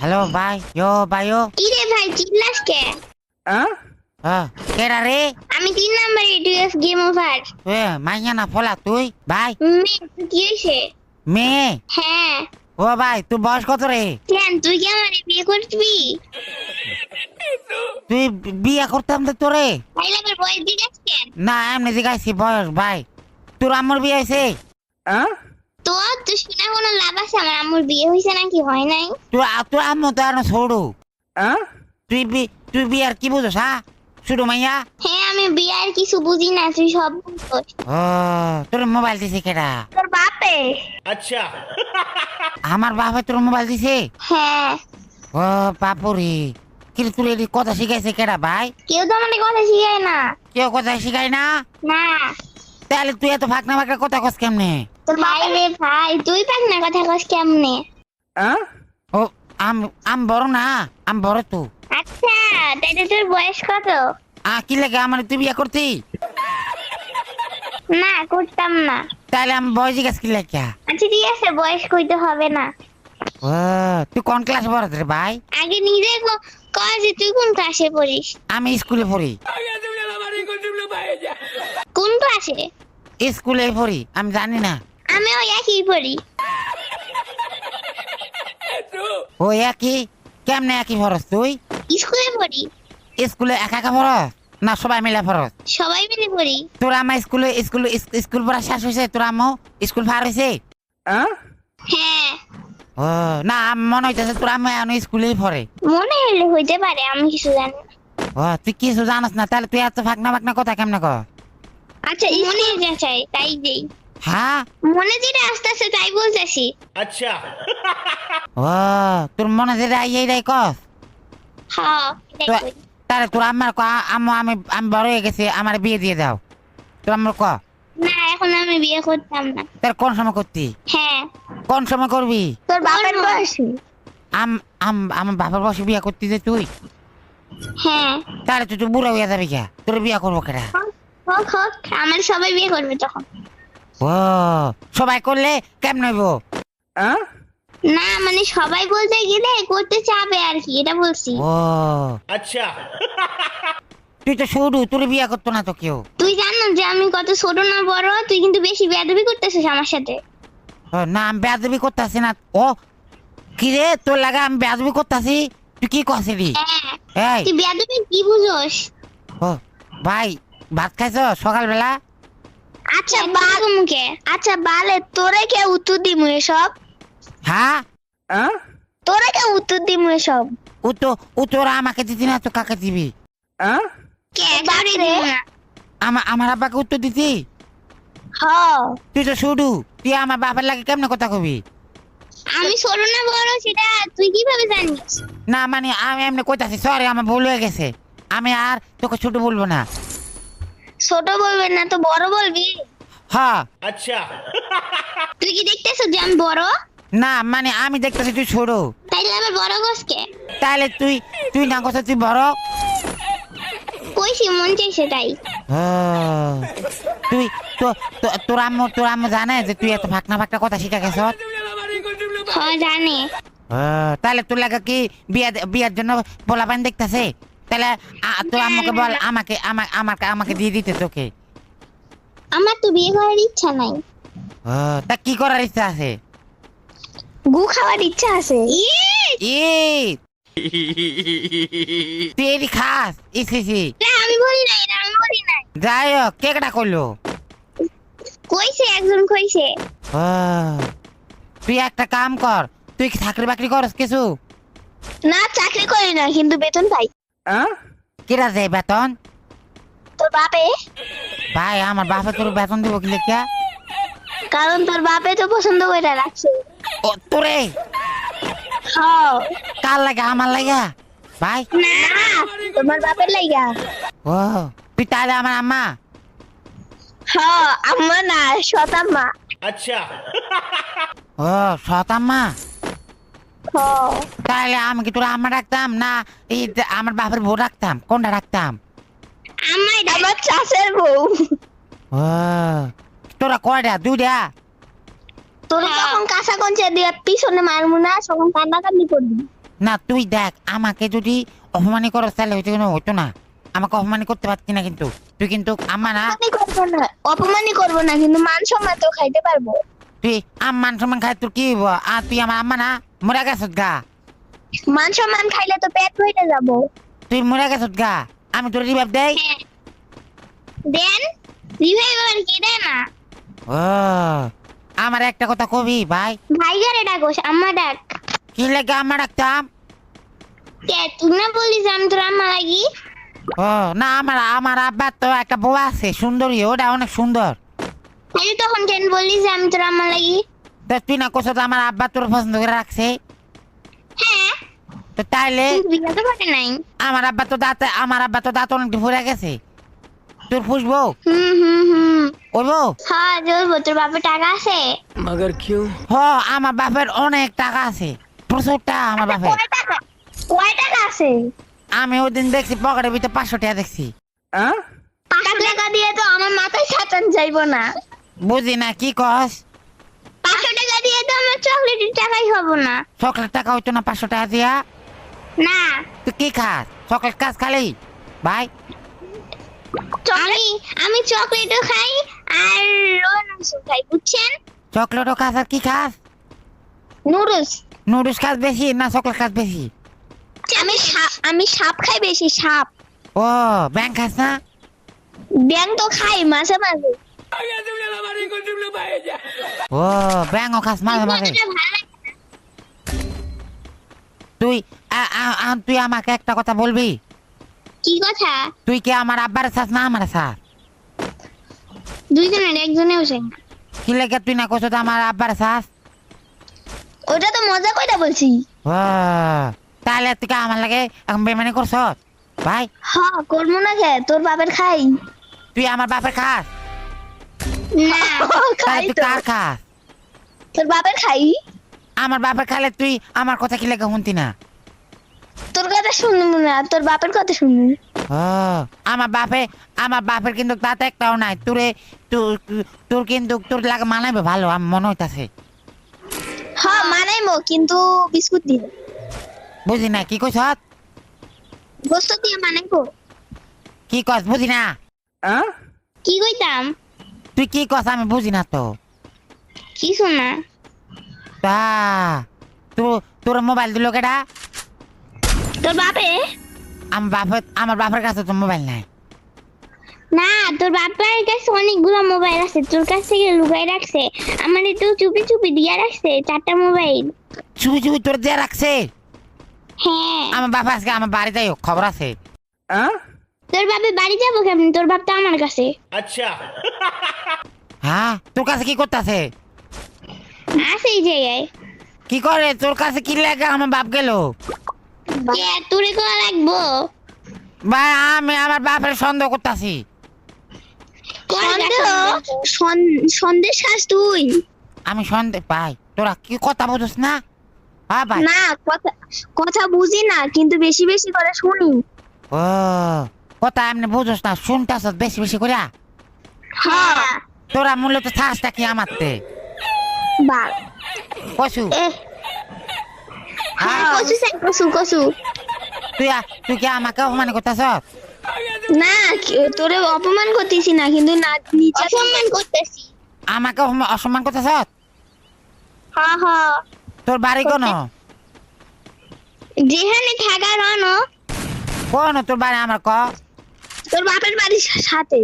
Hello ভাই, ভাইও কি রে ভাই চিল্লাস কে? কেডা রে? আমি 3 নম্বরে ডিএস গেম ওভার। মাইয়া না ফলা তুই ভাই? তুই কি হইছে? মেয়ে? হ্যাঁ। ও ভাই তোর বয়স কত রে? কেন তুই কি আমারে বিয়ে করবি? তুই বিয়ে করতাম তো তোরে? তাইলে আবার বয়স জিজ্ঞাস কেন? না এমনি জিজ্ঞাসি বয়স ভাই। তোর আম্মুর বিয়ে হয়েছে? তুই শুনে কোনো লাভ আছে? আমার আম্মুর বিয়ে হয়েছে নাকি হয় নাই? তোর আম্মু তো আর ছোড়ু। তুই বিয়ার কি বুঝোস হ্যাঁ? শুধু মাইয়া? হ্যাঁ আমি বিয়ার কিছু বুঝি না, তুই সব বুঝছিস। ও তোর মোবাইল দিছে কেডা? তোর বাপে। আচ্ছা আমার বাপে তোর মোবাইল দিছে? হ্যাঁ। ও বাপুরি, কিন্তু তোর এটি কথা শিখাইছে কেডা ভাই? কেউ তো আমাকে কথা শিখায় না। কেউ কথা শিখাই না? না। তাহলে তুই এত ফাঁকনা ফাঁকনা কথা কস কেমনে? তোর ভাই রে ভাই, তুই পাক না কথা কস কেমনে? ও আম বড় না, আম বড় তো। আচ্ছা তাইলে তোর বয়স কত? কি লাগে আমার তুই বিয়ে করতি? না করতাম না। তাহলে আমি বয়স জিজ্ঞাসা কি লাগে? আচ্ছা ঠিক আছে, বয়স কইতে হবে না। ও তুই কোন ক্লাস পড়াস রে ভাই? আগে নিজে কয় যে তুই কোন ক্লাসে পড়িস? আমি স্কুলে পড়ি। কোন ক্লাসে? স্কুলে পড়ি, আমি জানি না। আমিও একই পড়ি। ও একই? কেমনে একই পড়স তুই? স্কুলে পড়ি। স্কুলে একা একা পড়স না সবাই মিলে পড়স? সবাই মিলে পড়ি। তোর আমার স্কুল পড়া শেষ হয়েছে? তোর আম্মু স্কুল পার হয়েছে? হ্যাঁ। ও না মনে হইতেছে তোর আম্মু এখন স্কুলেই পড়ে। মনে হলে হইতে পারে, আমি কিছু জানি না। ও তুই কিছু জানাস না, তাহলে তুই এত ফাঁকনা ফাঁকনা কথা কেমনে কর? আচ্ছা মনে যা চাই তাই দেই। হ্যাঁ মনে যেটা আস্তে আস্তে তাই বলতেছি। আচ্ছা ও তোর মনে যেটা এইটাই কস? হ্যাঁ এটাই কই। তাহলে তোর আম্মার ক আম্মু আমি বড় হয়ে গেছি, আমার বিয়ে দিয়ে দাও। তোর আম্মার ক না এখন আমি বিয়ে করতাম না। তার কোন সময় করতি? হ্যাঁ। কোন সময় করবি? তোর বাবার বয়সী। আমার বাবার বয়সে বিয়ে করতি যে তুই? হ্যাঁ। তাহলে তুই তো বুড়া হইয়া যাবি কে? তোর বিয়ে করবো কেটা? হোক হোক, আমার সবাই বিয়ে করবে তখন। ও সবাই করলে কেমন হইব? না মানে সবাই বলতে গেলে করতে চাবে আর কি, এটা বলছি। ও আচ্ছা তুই তো শুরু, তোর বিয়ে করতো না তো কেউ। তুই জানো যে আমি কত ছোট না বড়? তুই কিন্তু বেশি বেয়াদবি করতেছিস আমার সাথে। না আমি বেয়াদবি করতেছি না। ও কি রে তোর লাগা আমি বেয়াদবি করতেছি? তুই কি করছিলি? হ্যাঁ। এই তুই বেয়াদবি কি বুঝোস? ও ভাই ভাত খাইছ সকালবেলা? আচ্ছা বাল মুখে। আচ্ছা বালে তোরে কে উত্তর দিমু এসব? হ্যাঁ তোরে কে উত্তর দিমু এসব? ও তোরা আমাকে দিতি না তো কাকে দিবি? কে কারে দিমু না? আমার আব্বাকে উত্তর দিতি? হ্যাঁ। তুই তো শুরু, তুই আমার বাবার লাগে কেমনে কথা কবি? আমি ছোট না বড় সেটা তুই কিভাবে জানিস? না মানে আমি এমনি কইতাছি, সরি আমার ভুল হয়ে গেছে। আমি আর তোকে ছোট বলবো না। ছোট বলবি না তো বড় বলবি? হ্যাঁ। আচ্ছা তুই কি দেখতেছিস যে আমি বড়? না মানে আমি দেখতেছি তুই ছোট। তাইলে আবার বড় গোসকে? তাহলে তুই না কথা তুই বড়। কইছি মন চাইছে তাই। তুই তোর আম্মু জানে যে তুই এত ফাঁকনা ফাঁকনা কথা শিখা গেছ? হ্যাঁ জানে। তাহলে তোর লাগা কি বিয়ার জন্য পোলাপান দেখতেছে? তাহলে তোর আম্মুকে বল আমাকে দিয়ে দিতে তোকে। আমার তো বিয়ে করার ইচ্ছা নাই। তা কি করার ইচ্ছা আছে? গু খাওয়ার ইচ্ছা আছে। তুই এটি খাস? ইসি আমি বলি নাই, আমি বলি নাই। যাই হোক কে কেটা করলো? কইছে একজন কইছে। তুই একটা কাম কর, তুই কি চাকরি বাকরি করস কিছু? না চাকরি করি না কিন্তু বেতন পাই। কিরা যায় বেতন? তোর বাপে। ভাই আমার বাপে তোর বেতন দিব কি লেখা? কারণ তোর বাপে তো পছন্দ করে রাখছে। ও তোরে? হ্যাঁ। কার লাগা? আমার লাগা ভাই? না তোমার বাপের লাইগা। ও তুই তাহলে আমার আম্মা? হ্যাঁ আম্মা না সতাম্মা। আচ্ছা ও সৎ আম্মা? হ্যাঁ। তাহলে আমি কি তোর আম্মা রাখতাম না এই আমার বাপের বউ রাখতাম? কোনটা রাখতাম? আম্মাই আমার চাষের বউ। ও তোরা কয়টা? দুইটা? তোর যখন কাঁচা কঞ্চা দিয়ে পিছনে মারমু না তখন কান্নাকান্দি করবি। না তুই দেখ আমাকে যদি অপমানি করো তাহলে হয়তো কোনো হতো না। আমাকে অপমানি করতে পারছি না কিন্তু তুই কিন্তু আমার না অপমানই করবো না কিন্তু মান সম্মান তো খাইতে পারবো। তুই মান সম্মান খাই তোর কি হইব? আর তুই আমার আম্মা না মরে গেছত গা। মান সম্মান খাইলে তো পেট ভরে যাবো। তুই মরে গেছত গা, আমি তোর রিভাইভ দেই। দেন রিভাইভ আর কি দেয় না। ও আমার একটা কথা কবি ভাই। ভাইগারে ডাকোস আম্মা ডাক। কি লাগে আম্মা ডাকতাম? কে তুই না বলিস আমি তোর আম্মা লাগি? ও না আমার আব্বার তো একটা বউ আছে সুন্দরী, ওটা অনেক সুন্দর। তাহলে তখন কেন বলিস আমি তোর আম্মা লাগি? তো তুই না কোথাও আমার আব্বা তোর পছন্দ করে রাখছে, হ্যাঁ তো তাইলে বিয়ে তো করে নাই। আমার আব্বা তো দাঁত অনেক ফুরে গেছে, তোর ফুসবো ওইবো? হ্যাঁ জলবো। তোর বাপের টাকা আছে? मगर क्यों? হ আমার বাপের অনেক টাকা আছে, প্রচুর টাকা আমার বাপের। কয় টাকা আছে? আমি ওই দিন দেখছি পকেটের ভিতরে 500 টাকা দেখছি। 500 টাকা দিয়ে তো আমার মাথায় সাতান যাইবো না। বুঝি না কি কস? 500 টাকা দিয়ে তো আমার চকলেটের টাকাই হবো না। চকলেট টাকা হইতো না 500 টাকা দিয়া? না তুই কি খাস? চকলেট খাস খালি ভাই? আমি চকলেটও খাই আর রোনাসও খাই বুঝছেন? চকলেটও খাস আর কি খাস? নুডলস। নুডলস খাস বেশি না চকলেট খাস বেশি? আমি সাপ খাই বেশি, সাপ। ও ব্যাং খাস না? ব্যাং তো খাই মাঝে মাঝে। ও ব্যাংও খাস মাঝে মাঝে? এটা ভালো লাগে না। তুই আমাকে একটা কথা বলবি? কি কথা? তুই কি আমার আব্বার চাস না আমার চাস? দুইজনের একজনে বসে। কি লেগে তুই না কোথাও আমার আব্বার চাস? ওটা তো মজা কইরা বলছি। ও তাহলে তুই কি আমার লাগে এখন বেমানি করছ ভাই? হ্যাঁ করবো না কে? তোর বাপের খাই তুই আমার বাপের খাস? না তাহলে খাই তুই তো। কার খাস? তোর বাপের খাই। আমার বাপের খাইলে তুই আমার কথা কি লেগে শুনতি না? তোর কথা শুনবো না, তোর বাপের কথা শুনবো। ও আমার বাপের কিন্তু তাতে একটাও নাই। তোর কিন্তু তোর লাগে মানাবে ভালো আমার মনে হইতাছে। হ্যাঁ মানাইমো কিন্তু বিস্কুট দিয়ে। বুঝি না কি কইছ? গোস্ত দিয়ে মানাইবো। কি কস বুঝি না? কি কইতাম? তুই কি কস আমি বুঝি না তো। কিছু না। তা তোর মোবাইল দিল কেডা? তোর বাপে? আমার বাপের কাছে তো মোবাইল নাই। না তোর বাপের কাছে অনেকগুলো মোবাইল আছে, তোর কাছ থেকে লুকাই রাখছে। আমার তো চুপি চুপি দিয়ে রাখছে 4টা মোবাইল। চুপি চুপি তোর দিয়ে রাখছে? হ্যাঁ। আমার বাবা আজকে আমার বাড়ি যাই খবর আছে। তোর বাপে বাড়ি যাবো কেমন? তোর বাপ তো আমার কাছে। अच्छा হ্যাঁ তোর কাছে কি করতেছে? আছে এই জায়গায়। কি করে তোর কাছে কি লাগে? আমার বাপ গেল কে তোরে কোয়া লাগবো? ভাই আমি আমার বাপের সন্দেহ করতেছি। সন্দেশ খাস তুই? আমি সন্দেহ ভাই, তোরা কি কথা বুঝছ না? হ্যাঁ ভাই। না কথা বুঝি না কিন্তু বেশি বেশি করে শুনি। ও কথা এমনি বুঝছ না, শুনতেছ বেশি বেশি করে। হ্যাঁ তোরা মূলত থাকটা কি আমারতে বাল কসু? হ্যাঁ কসু সাই কসু। তুই কি আমাকে অপমান করতেছ? না তোরে অপমান করতেছি না কিন্তু না নিচে অপমান করতেছি। আমাকে অসম্মান করতেছ? হ্যাঁ হ্যাঁ। তোর বাড়ি কোন? যেখানে থাকা রনো। কোন তোর বাড়ি আমার ক? তোর বাপের বাড়ির সাথে।